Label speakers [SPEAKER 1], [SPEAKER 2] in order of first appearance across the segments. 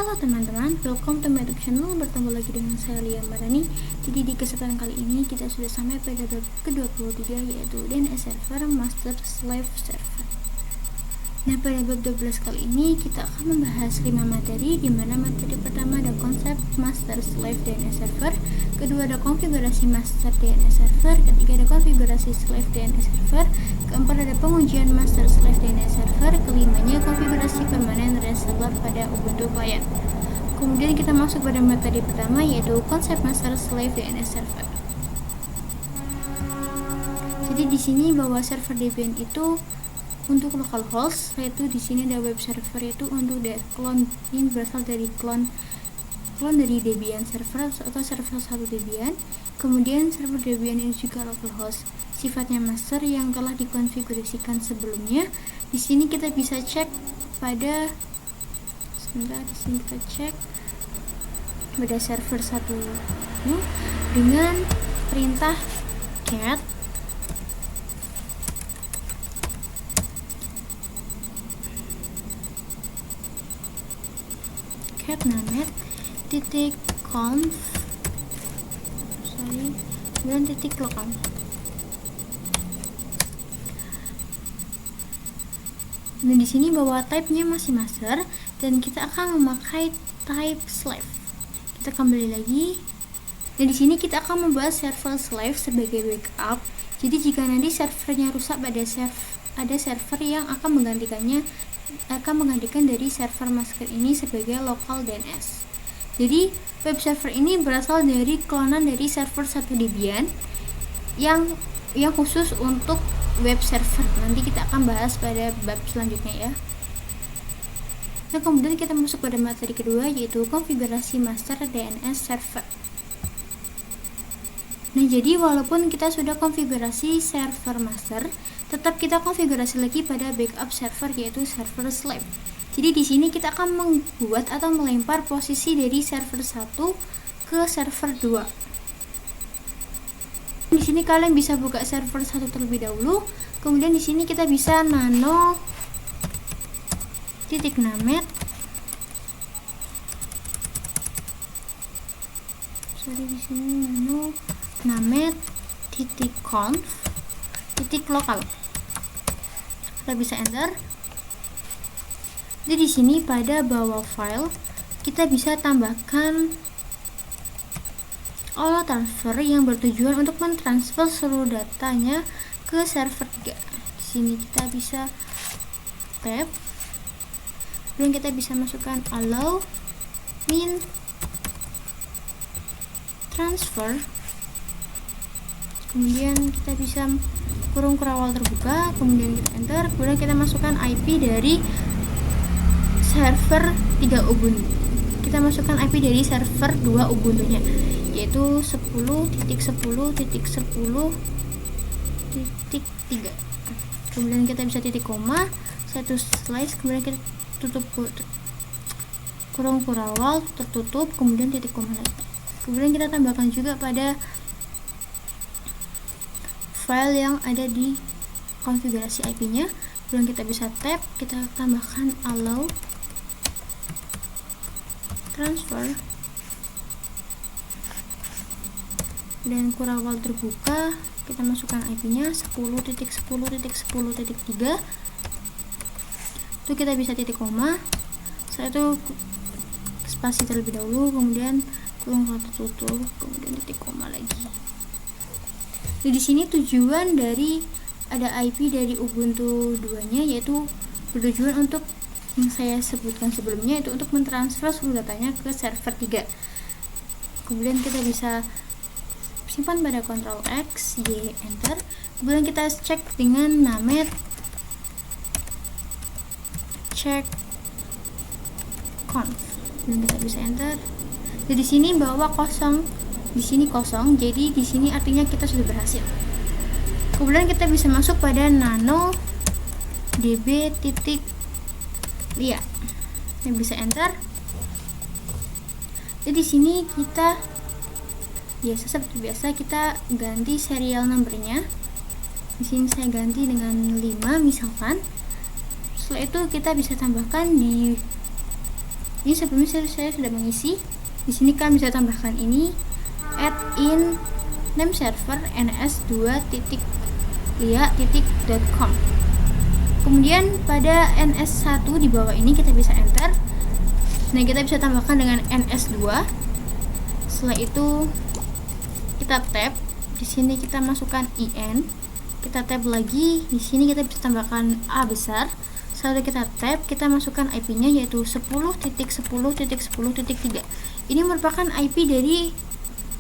[SPEAKER 1] Halo teman-teman, welcome to my YouTube channel. Bertemu lagi dengan saya Lia Marani. Jadi di kesempatan kali ini kita sudah sampai pada bab ke-23, yaitu DNS Server Master Slave Server. Nah, pada bab 12 kali ini kita akan membahas 5 materi, di mana materi pertama ada konsep Master Slave DNS Server, kedua ada konfigurasi Master DNS Server, ketiga ada konfigurasi Slave DNS Server, keempat ada pengujian Master Slave DNS Server, kelimanya konfigurasi permanen reseller pada Ubuntu Client. Kemudian kita masuk pada materi pertama, yaitu konsep Master Slave DNS Server. Jadi di sini bahwa server Debian itu untuk localhost, yaitu di sini ada web server, yaitu untuk clone ini berasal dari clone dari Debian server atau server 1 Debian. Kemudian server Debian ini juga localhost, sifatnya master yang telah dikonfigurasikan sebelumnya. Di sini kita bisa cek pada di sini kita cek pada server 1 dengan perintah cat namet titik conf dan titik local. Nah, di sini bahwa type-nya masih master dan kita akan memakai type slave. Kita kembali lagi. Dan di sini kita akan membahas server slave sebagai backup. Jadi jika nanti servernya rusak, ada server yang akan menggantikan dari server master ini sebagai local DNS. Jadi web server ini berasal dari klonan dari server 1 Debian yang khusus untuk web server. Nanti kita akan bahas pada bab selanjutnya ya. Nah, kemudian kita masuk pada materi kedua, yaitu konfigurasi master DNS server. Nah, jadi walaupun kita sudah konfigurasi server master, tetap kita konfigurasi lagi pada backup server, yaitu server slave. Jadi di sini kita akan membuat atau melempar posisi dari server 1 ke server 2. Di sini kalian bisa buka server 1 terlebih dahulu. Kemudian di sini kita bisa nano titik namet di sini nano namet titik conf titik lokal. Kita bisa enter. Jadi di sini pada bawah file kita bisa tambahkan auto transfer yang bertujuan untuk mentransfer seluruh datanya ke server 3. Di sini kita bisa tab, kemudian kita bisa masukkan allow min transfer, kemudian kita bisa kurung kurawal terbuka, kemudian kita enter, kemudian kita masukkan IP dari server 3 Ubuntu. Kita masukkan IP dari server 2 Ubuntunya, yaitu 10.10.10.3. Kemudian kita bisa titik koma, satu slice, kemudian kita tutup kurung kurawal tertutup, kemudian titik koma lagi. Kemudian kita tambahkan juga pada file yang ada di konfigurasi IP-nya. Kemudian kita bisa tab, kita tambahkan allow transfer dan kurawal terbuka, kita masukkan IP-nya 10.10.10.3. Itu kita bisa titik koma, setelah itu spasi terlebih dahulu, kemudian kurung kurawal tertutup, kemudian titik koma lagi. Jadi di sini tujuan dari ada IP dari Ubuntu 2-nya, yaitu bertujuan untuk yang saya sebutkan sebelumnya, itu untuk mentransfer seluruh datanya ke server 3. Kemudian kita bisa simpan pada Ctrl X, Y, enter. Kemudian kita cek dengan namet check conf. Dan kita bisa enter. Jadi di sini bahwa kosong, di sini kosong, jadi di sini artinya kita sudah berhasil. Kemudian kita bisa masuk pada nano db titik lia. Kita bisa enter. Jadi di sini kita seperti biasa kita ganti serial numbernya. Di sini saya ganti dengan 5 misalkan. Setelah itu kita bisa tambahkan di Ini sebelumnya saya sudah mengisi. Di sini kalian bisa tambahkan ini add in name server ns2.lia.com. Kemudian pada ns1 di bawah ini kita bisa enter. Nah, kita bisa tambahkan dengan ns2. Setelah itu kita tab. Di sini kita masukkan in. Kita tab lagi. Di sini kita bisa tambahkan a besar. Setelah kita tab, kita masukkan IP-nya yaitu 10.10.10.3. Ini merupakan IP dari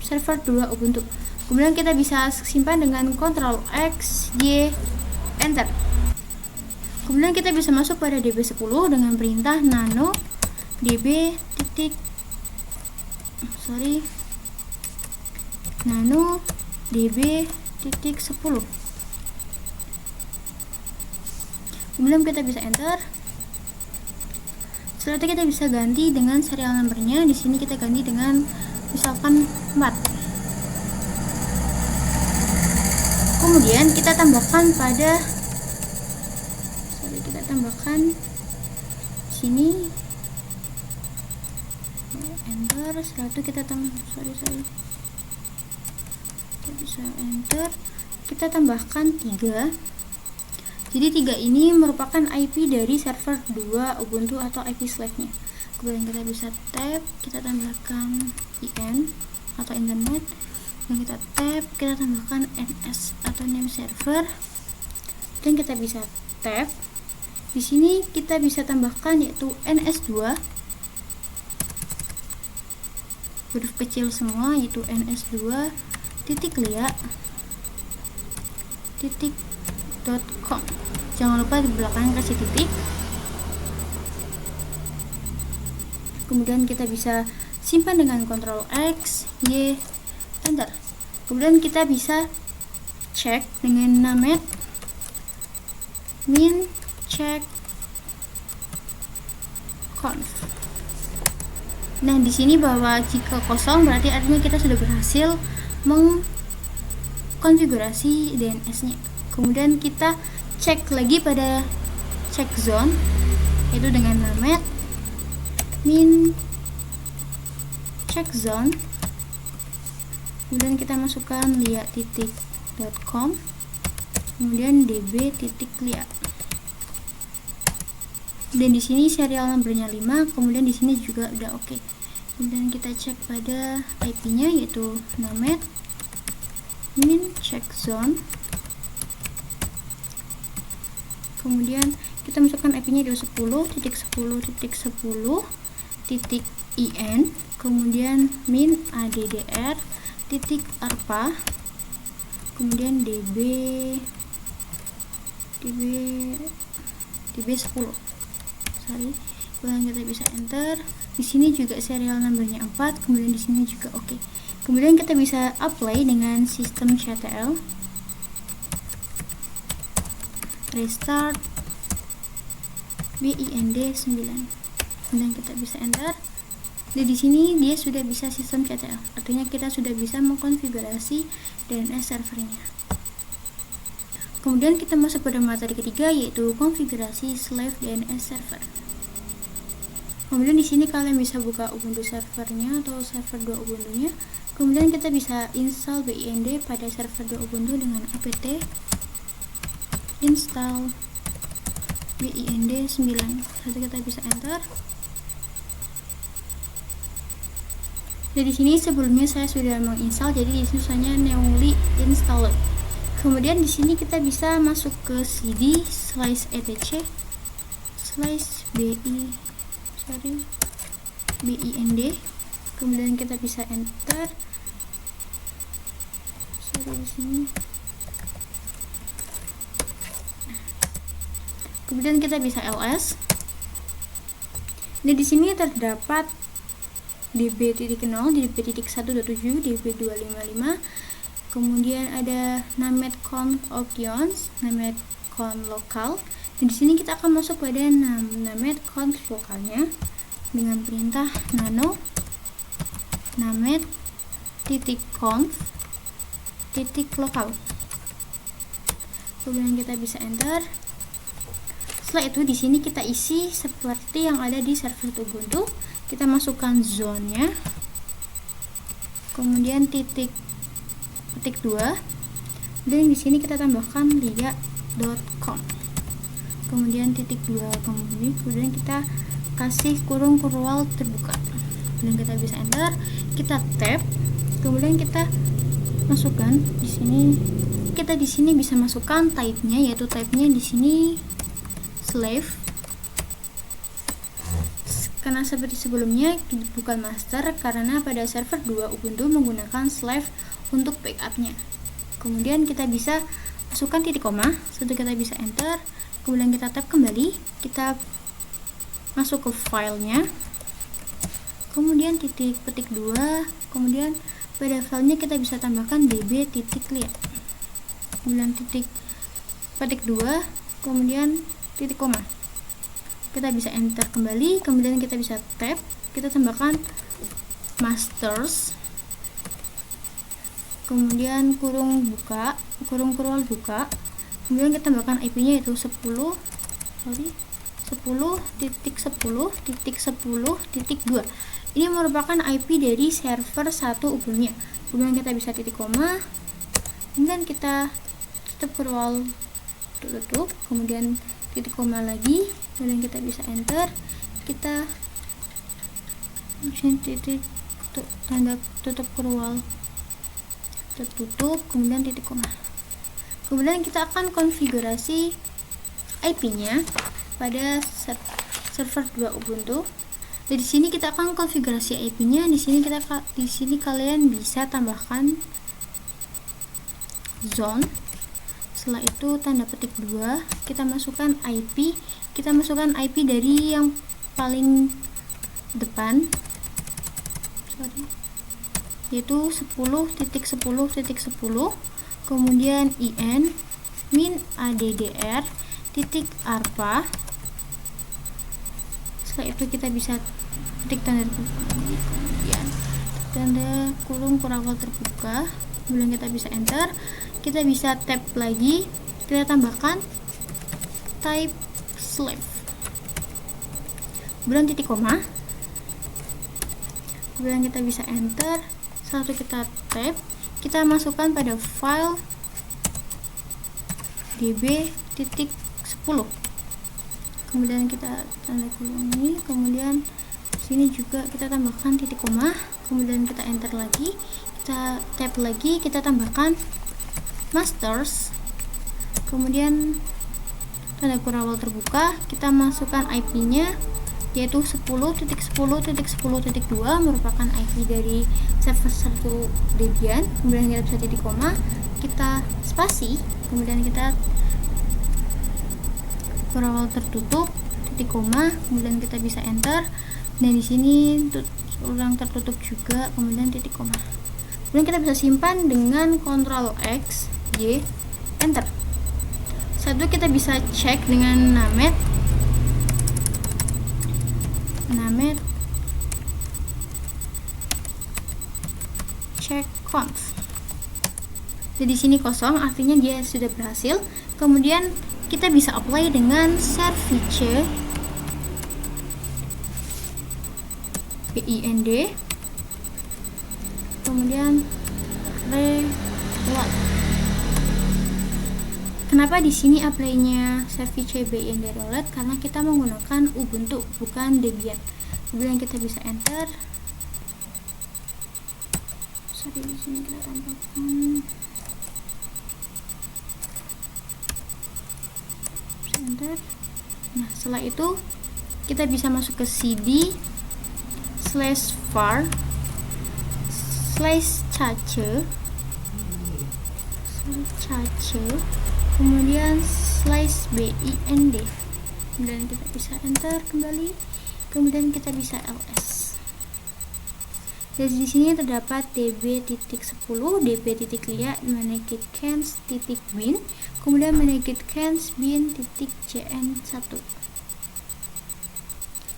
[SPEAKER 1] server 2 Ubuntu. Kemudian kita bisa simpan dengan Ctrl X, Y, enter. Kemudian kita bisa masuk pada db10 dengan perintah nano db db 10. Kemudian kita bisa enter. Setelah itu kita bisa ganti dengan serial numbernya. Di sini kita ganti dengan misalkan 4. Kemudian kita tambahkan pada sini enter. Setelah itu kita bisa enter. Kita tambahkan 3. Jadi 3 ini merupakan IP dari server 2 Ubuntu atau IP slave-nya. Kemudian kita bisa tab, kita tambahkan in atau internet. Dan kita tab, kita tambahkan ns atau name server. Dan kita bisa tab. Di sini kita bisa tambahkan yaitu ns2, huruf kecil semua, yaitu ns2.lia.com. Jangan lupa di belakang kasih titik. Kemudian kita bisa simpan dengan Ctrl X, Y, enter. Kemudian kita bisa cek dengan named min check conf. Nah, di sini bahwa jika kosong berarti artinya kita sudah berhasil mengkonfigurasi DNS-nya. Kemudian kita cek lagi pada check zone, yaitu dengan named min check zone. Kemudian kita masukkan lia.com, kemudian db.lia. Dan di sini serial numbernya 5, kemudian di sini juga udah oke. Kemudian kita cek pada IP-nya yaitu named min check zone. Kemudian kita masukkan IP-nya yaitu 10.10.10.in, kemudian min addr.arpa, kemudian db 10. Kemudian kita bisa enter. Di sini juga serial numbernya 4, kemudian di sini juga oke. Kemudian kita bisa apply dengan sistem CTL, restart bind 9. Kemudian kita bisa enter. Dan di sini dia sudah bisa sistem CTL, artinya kita sudah bisa mengkonfigurasi DNS servernya. Kemudian kita masuk pada materi ketiga yaitu konfigurasi slave DNS server. Kemudian di sini kalian bisa buka Ubuntu servernya atau server 2 Ubuntunya. Kemudian kita bisa install bind pada server 2 Ubuntu dengan apt install bind 9. Lalu kita bisa enter. Dan di sini sebelumnya saya sudah menginstal, jadi di sini tulisannya newly installed. Kemudian di sini kita bisa masuk ke cd /etc /bind. Kemudian kita bisa enter. Di sini. Kemudian kita bisa ls. Dan di sini terdapat db.0, db.1.7, db255. Kemudian ada named conf options, named conf lokal. Dan di sini kita akan masuk pada named conf lokalnya dengan perintah nano named.conf .lokal. Kemudian kita bisa enter. Setelah itu di sini kita isi seperti yang ada di server Ubuntu. kita masukkan zone-nya, kemudian petik 2, dan di sini kita tambahkan lia.com, kemudian petik 2, kemudian kita kasih kurung kurwal terbuka, dan kita bisa enter, kita tab, kemudian kita masukkan di sini. Kita di sini bisa masukkan type-nya, yaitu type-nya di sini slave, karena seperti sebelumnya bukan master, karena pada server 2 Ubuntu menggunakan slave untuk backup-nya. Kemudian kita bisa masukkan titik koma, setelah kita bisa enter, kemudian kita tab kembali, kita masuk ke filenya, kemudian petik 2, kemudian pada filenya kita bisa tambahkan db.lia, kemudian petik 2, kemudian titik koma, kita bisa enter kembali, kemudian kita bisa tab, kita tambahkan masters, kemudian kurung kurwal buka, kemudian kita tambahkan IP-nya yaitu 10.10.10.2. Ini merupakan IP dari server 1 Ubuntu-nya. Kemudian kita bisa titik koma, kemudian kita tutup kurwal, tutup, kemudian titik koma lagi, kemudian kita bisa enter, kita titik tanda tutup kurwal, tertutup, kemudian titik koma. Kemudian kita akan konfigurasi IP-nya pada server 2 Ubuntu. Di sini kita akan konfigurasi IP-nya. Di sini kalian bisa tambahkan zone. Setelah itu tanda petik 2, kita masukkan IP. Kita masukkan IP dari yang paling depan, yaitu 10.10.10, kemudian in min addr titik arpa. Setelah itu kita bisa ketik tanda kemudian tanda kurung kurwal terbuka, kemudian kita bisa enter, kita bisa tab lagi, kita tambahkan type slave, kemudian titik koma, kemudian kita bisa enter. Setelah itu kita tab, kita masukkan pada file db.10, kemudian kita tanda kurung ini, kemudian sini juga kita tambahkan titik koma, kemudian kita enter lagi, kita tab lagi, kita tambahkan masters, kemudian tanda kurwal terbuka, kita masukkan IP-nya yaitu 10.10.10.2, merupakan IP dari server 1 Debian. Kemudian kita bisa titik koma, kita spasi, kemudian kita kurwal tertutup, titik koma, kemudian kita bisa enter, dan di sini ulang tertutup juga, kemudian titik koma. Kemudian kita bisa simpan dengan Ctrl X, Y, enter. Setelah itu kita bisa cek dengan named check conf. Jadi sini kosong, artinya dia sudah berhasil. Kemudian kita bisa apply dengan service bind, kemudian reload. Kenapa di sini apply-nya service bind reload? Karena kita menggunakan Ubuntu, bukan Debian. Kemudian kita bisa enter. Sorry, di sini kita tambahkan enter. Nah, setelah itu kita bisa masuk ke cd/var/cache, kemudian /bind, kemudian kita bisa enter kembali, kemudian kita bisa ls. Jadi di sini terdapat db.10, db.lia, manekit-cans.bin, kemudian manekit-cans-bin.cn1.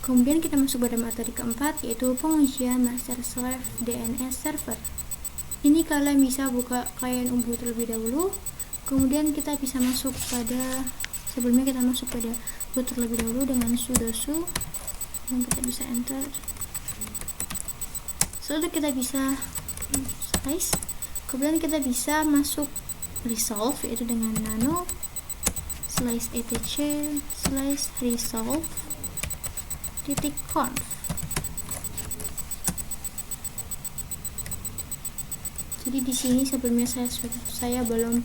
[SPEAKER 1] Kemudian kita masuk pada materi keempat, yaitu pengujian master slave DNS server. Ini kalian bisa buka klien Ubuntu terlebih dahulu, kemudian kita bisa masuk pada, sebelumnya kita masuk pada Ubuntu terlebih dahulu dengan sudo su, dan kita bisa enter. Setelah itu kita bisa slice, kemudian kita bisa masuk resolve, yaitu dengan nano slice etc slice resolve titik conf. Jadi di sini sebelumnya saya belum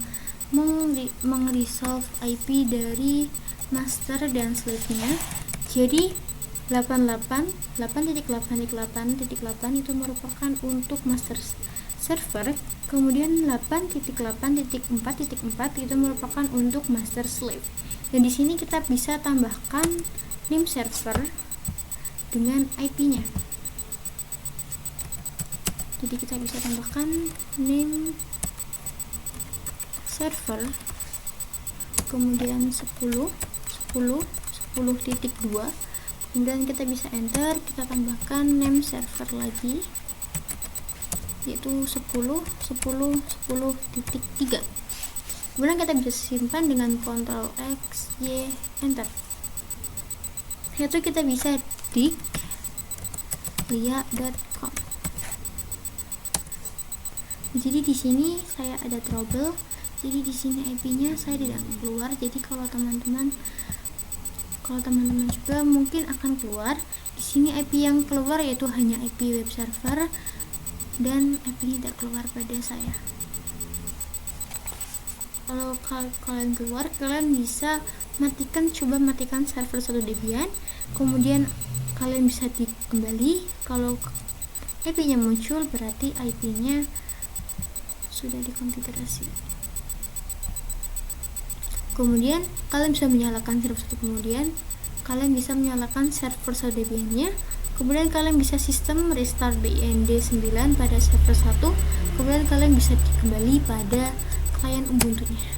[SPEAKER 1] meng-resolve IP dari master dan slave-nya. Jadi 8.8.8.8 itu merupakan untuk master server, kemudian 8.8.4.4 itu merupakan untuk master slave. Dan di sini kita bisa tambahkan name server dengan IP-nya. Jadi kita bisa tambahkan name server, kemudian 10.2, kemudian kita bisa enter, kita tambahkan name server lagi, yaitu 10.10.10.3. Kemudian kita bisa simpan dengan Ctrl X, Y, enter. Yaitu kita bisa dig lia.com. Jadi di sini saya ada trouble. Jadi di sini IP-nya saya tidak keluar. Jadi kalau teman-teman juga mungkin akan keluar. Di sini IP yang keluar yaitu hanya IP web server dan IP-nya tidak keluar pada saya. Kalau kalian keluar, kalian bisa coba matikan server 1 Debian, kemudian kalian bisa kembali. Kalau IP-nya muncul berarti IP-nya sudah dikonfigurasi. Kemudian kalian bisa menyalakan server 1, kemudian kalian bisa menyalakan server 1 Debian-nya, kemudian kalian bisa sistem restart bind 9 pada server 1, kemudian kalian bisa kembali pada klien Ubuntu-nya.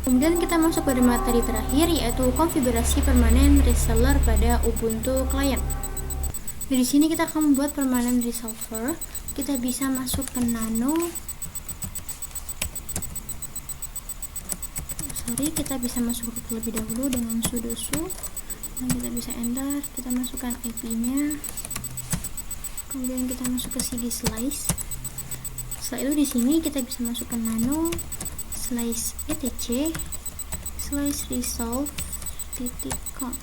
[SPEAKER 1] Kemudian kita masuk pada materi terakhir, yaitu konfigurasi permanen reseller pada Ubuntu client. Di sini kita akan membuat permanen resolver. Kita bisa masuk ke kita bisa masuk terlebih dahulu dengan sudo su, dan kita bisa enter, kita masukkan IP-nya, kemudian kita masuk ke cd slice. Setelah itu di sini kita bisa masukkan nano slice etc slice resolve titik conf.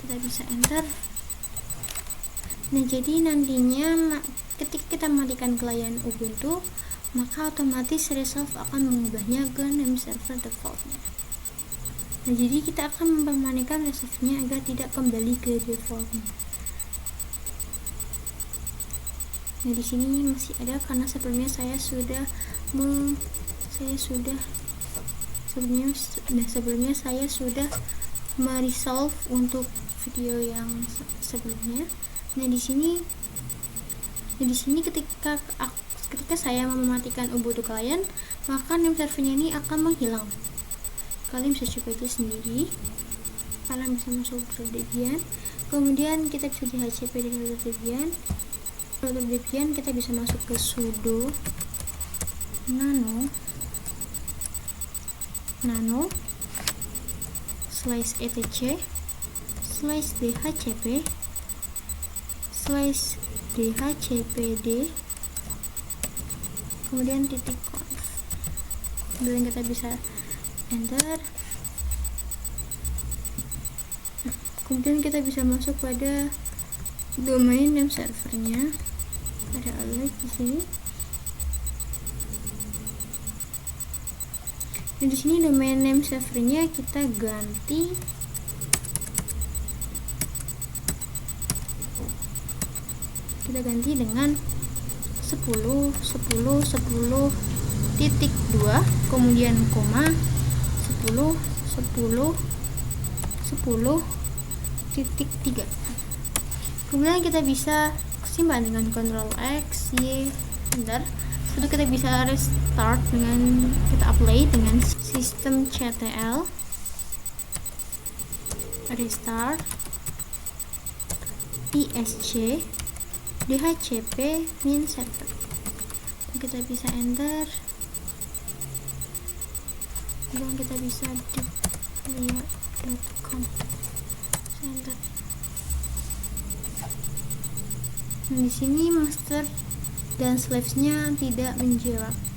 [SPEAKER 1] Kita bisa enter. Nah, jadi nantinya ketika kita matikan klien Ubuntu, maka otomatis resolve akan mengubahnya ke name server defaultnya. Nah, jadi kita akan mempermanenkan resolve-nya agar tidak kembali ke defaultnya. Nah, di sini masih ada karena sebelumnya saya sudah meresolve untuk video yang sebelumnya. Nah, di sini ketika saya mematikan Ubuntu client, maka name servernya ini akan menghilang. Kalian bisa coba aja sendiri. Kalian bisa masuk ke Debian, kemudian kita bisa di HCP di Debian. Kalau Debian kita bisa masuk ke sudo nano slice etc slice dhcp slice dhcpd kemudian titik conf. Kemudian kita bisa enter. Kemudian kita bisa masuk pada domain name servernya, ada alert di sini. Dan di sini domain name servernya kita ganti dengan 10.10.10.2 kemudian koma 10.10.10.3. Kemudian kita bisa simpan dengan Ctrl X, Y, enter. Setelah kita bisa restart dengan kita apply dengan systemctl restart isc dhcp min server. Kita bisa enter, dan kita bisa lia.com enter. Nah, di sini master dan slaves-nya tidak menjawab.